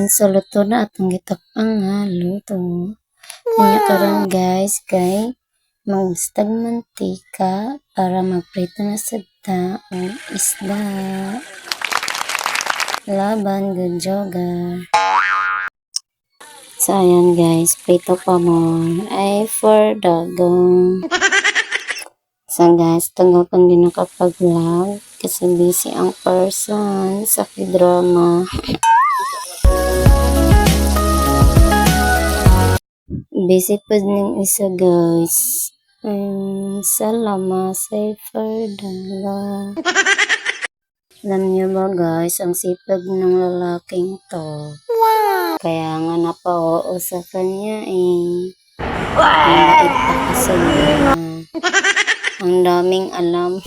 sa luto na atong gitakang nga luto. Kanya karon guys kay magstag mantika para magprito na sa taong isda. Laban good jogar. So ayan guys, prito pa mo ay for dagong. So guys, tagal kong din nakapag-vlog kasi busy ang person sa drama. Busy pa din isa guys. Salama safer dala. Alam niyo ba guys, ang sipag ng lalaking to. Kaya nga napao sa kanya eh. Mabait pa kasi niya. Ang daming alam.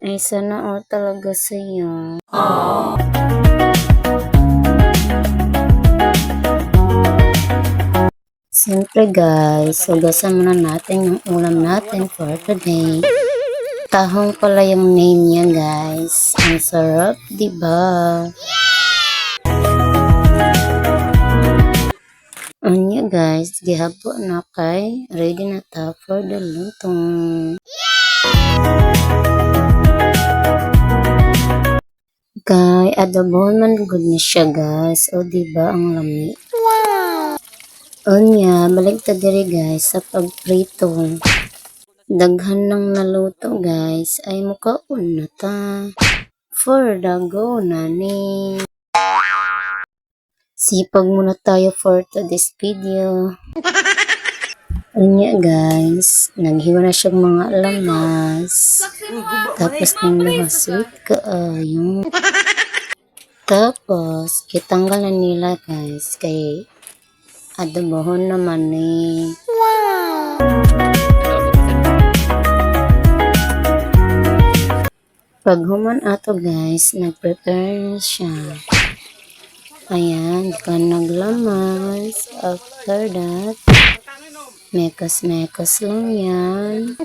Ay sana all talaga sa'yo. Siyempre guys, hugasan muna natin yung ulam natin for today. Tahong pala yung name niya guys. Ang sarap, diba? Anya guys, gihabo na kay ready na ta for the lutong. Kay adobohon man good na siya guys. O diba ang lami? Anya, balik ta diri guys sa pagprito. Daghan ng naluto guys ay mukaon na ta. For the go na ni. Sipag muna tayo for today's video. Anya guys, naghiwa na siyang mga lamas. Tapos ng mga sweet kaayo. Tapos, itanggal na nila guys kay adobohon naman eh. Pag human ato guys, nag-prepare na siya. Ayan, ka naglamas. After that, mekas-mekas lang yan.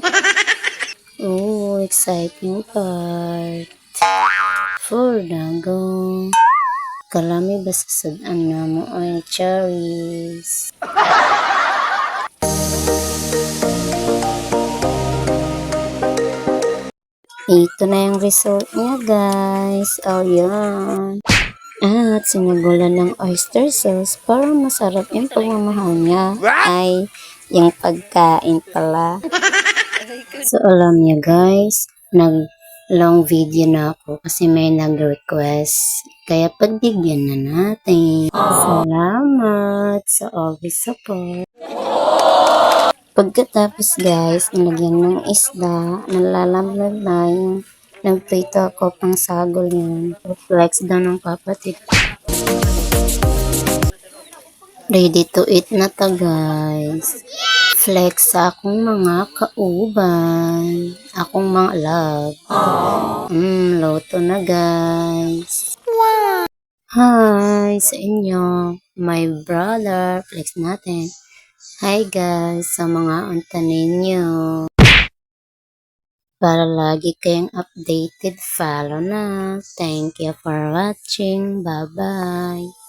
Oh, exciting part. For the go. Kalami ba sa sudan na mo ay cherries. Ito na yung result niya guys. Oh, yan. At sinagulan ng oyster sauce para masarap yung pagmamahal niya ay yung pagkain pala. So alam niya guys, nag-long video na ako kasi may nag-request. Kaya pagbigyan na natin. Salamat sa always support. Pagkatapos guys, nilagyan ng isda, nalalamlag na yung nagprito ako pang sagol yun. Flex daw ng kapatid. Ready to eat na ta guys. Flex sa akong mga kauban. Akong mga love. Loto na guys. Hi sa inyo. My brother. Flex natin. Hi guys sa mga unta ninyo. Para lagi kayong updated, follow na. Thank you for watching. Bye-bye.